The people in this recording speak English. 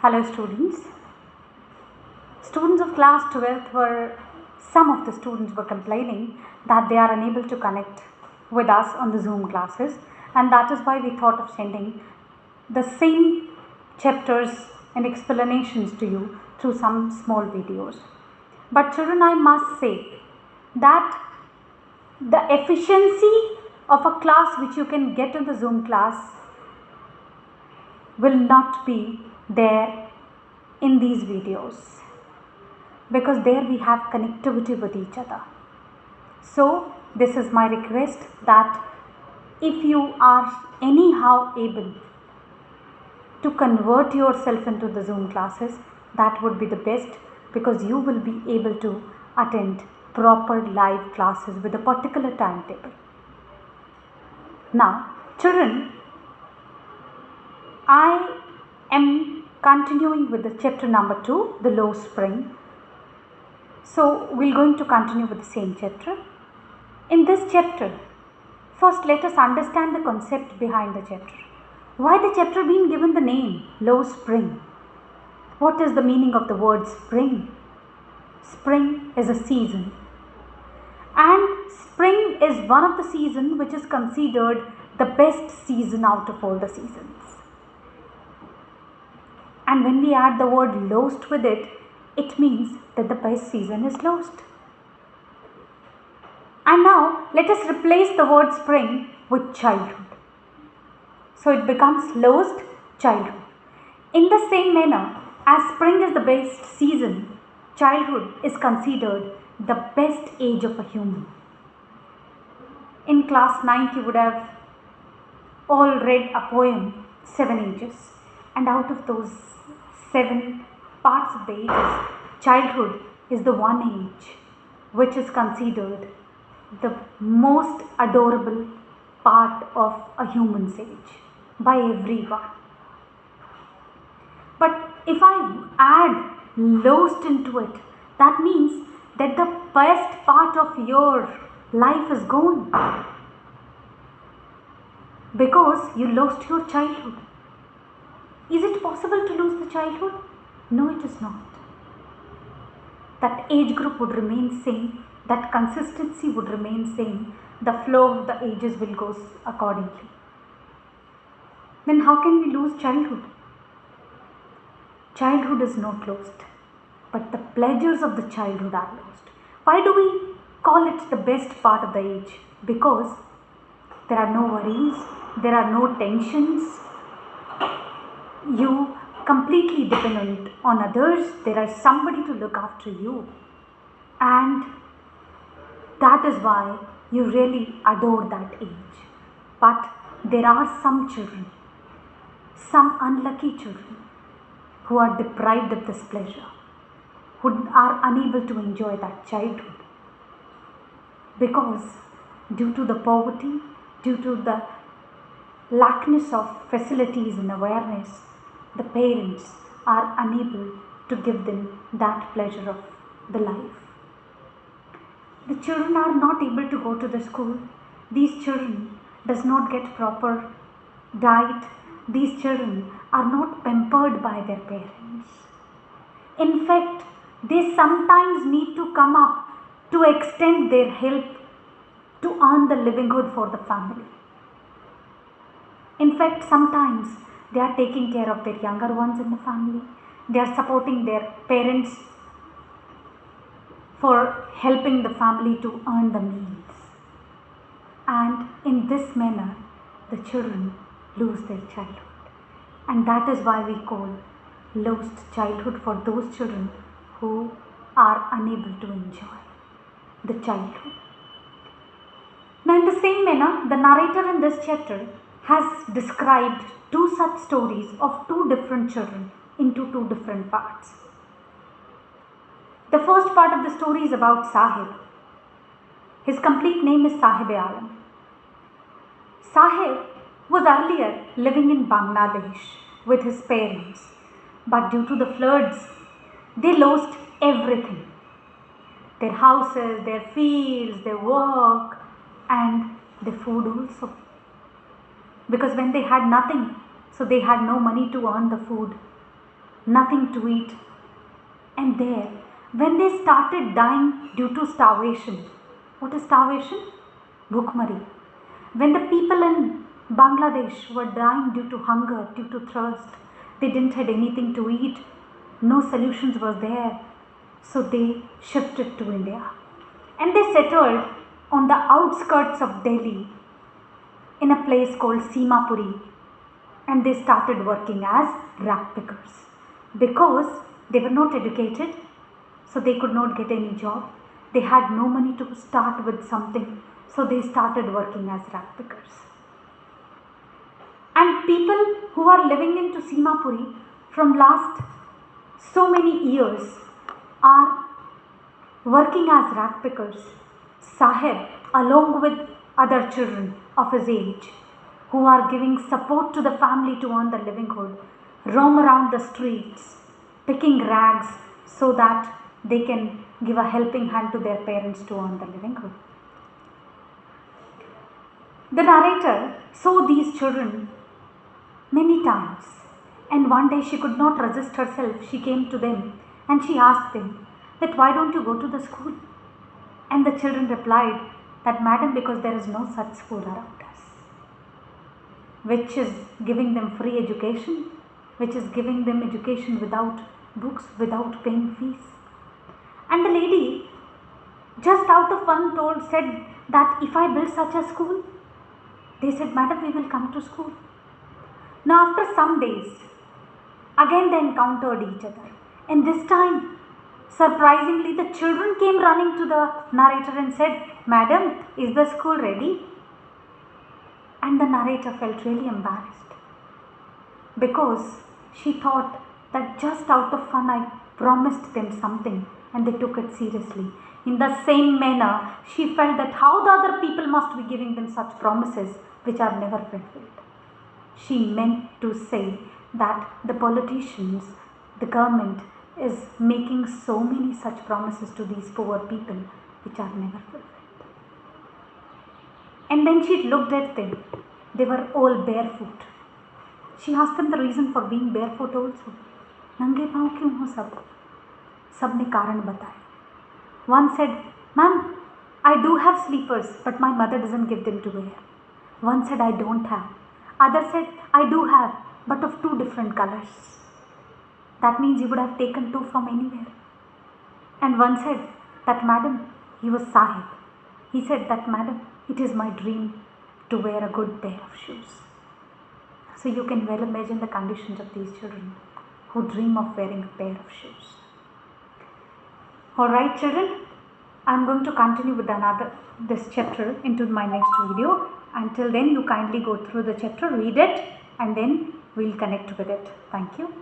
Hello students. Students of class 12th some of the students were complaining that they are unable to connect with us on the Zoom classes, and that is why we thought of sending the same chapters and explanations to you through some small videos. But children, I must say that the efficiency of a class which you can get in the Zoom class will not be there in these videos, because there we have connectivity with each other. So this is my request that if you are anyhow able to convert yourself into the Zoom classes, that would be the best, because you will be able to attend proper live classes with a particular timetable. Now children, I am continuing with the chapter number 2, the low spring. So we're going to continue with the same chapter. In this chapter, first let us understand the concept behind the chapter. Why the chapter being given the name Low Spring? What is the meaning of the word spring? Spring is a season, and spring is one of the seasons which is considered the best season out of all the seasons. And when we add the word lost with it, it means that the best season is lost. And now let us replace the word spring with childhood. So it becomes lost childhood. In the same manner as spring is the best season, childhood is considered the best age of a human. In class 9th you would have all read a poem, 7 ages, and out of those 7 parts of the ages, childhood is the one age which is considered the most adorable part of a human's age by everyone. But if I add lost into it, that means that the best part of your life is gone, because you lost your childhood. Is it possible to lose the childhood? No, it is not. That age group would remain same, that consistency would remain same, the flow of the ages will go accordingly. Then how can we lose childhood? Childhood is not lost, but the pleasures of the childhood are lost. Why do we call it the best part of the age? Because there are no worries, there are no tensions, you completely dependent on others, there is somebody to look after you, and that is why you really adore that age. But there are some children, some unlucky children, who are deprived of this pleasure, who are unable to enjoy that childhood, because due to the poverty, due to the lackness of facilities and awareness, the parents are unable to give them that pleasure of the life. The children are not able to go to the school. These children does not get proper diet. These children are not pampered by their parents. In fact, they sometimes need to come up to extend their help to earn the livelihood for the family. In fact, sometimes they are taking care of their younger ones in the family. They are supporting their parents for helping the family to earn the meals. And in this manner, the children lose their childhood. And that is why we call lost childhood for those children who are unable to enjoy the childhood. Now in the same manner, the narrator in this chapter has described 2 such stories of 2 different children into 2 different parts. The first part of the story is about Sahib. His complete name is Sahib Alam. Sahib was earlier living in Bangladesh with his parents, but due to the floods, they lost everything. Their houses, their fields, their work, and their food also. Because when they had nothing, so they had no money to earn the food. nothing to eat. And there, when they started dying due to starvation, what is starvation? Bhukmari. When the people in Bangladesh were dying due to hunger, due to thirst, they didn't have anything to eat, no solutions was there, so they shifted to India. And they settled on the outskirts of Delhi in a place called Simapuri, and they started working as rag pickers because they were not educated, so they could not get any job. They had no money to start with something, so they started working as rag pickers. And people who are living into Simapuri from last so many years are working as rag pickers. Sahib, along with other children of his age, who are giving support to the family to earn the livelihood, roam around the streets picking rags so that they can give a helping hand to their parents to earn the livelihood. The narrator saw these children many times, and one day she could not resist herself. She came to them and she asked them that, why don't you go to the school? And the children replied that, madam, because there is no such school around us, which is giving them free education, which is giving them education without books, without paying fees. And the lady, just out of fun, said that if I build such a school, they said, madam, we will come to school. Now after some days, again they encountered each other, and this time, surprisingly, the children came running to the narrator and said, madam, is the school ready? And the narrator felt really embarrassed because she thought that just out of fun I promised them something and they took it seriously. In the same manner, she felt that how the other people must be giving them such promises which are never fulfilled. She meant to say that the politicians, the government is making so many such promises to these poor people which are never fulfilled. And then she looked at them. They were all barefoot. She asked them the reason for being barefoot also. नंगे पाँव क्यों हो सब? सबने कारण बताए. One said, ma'am, I do have slippers, but my mother doesn't give them to wear. One said, I don't have. Other said, I do have, but of two different colors. That means he would have taken two from anywhere. And one said that, madam, he was Sahib. He said that, madam, it is my dream to wear a good pair of shoes. So you can well imagine the conditions of these children who dream of wearing a pair of shoes. Alright children, I am going to continue with this chapter into my next video. Until then, you kindly go through the chapter, read it, and then we'll connect with it. Thank you.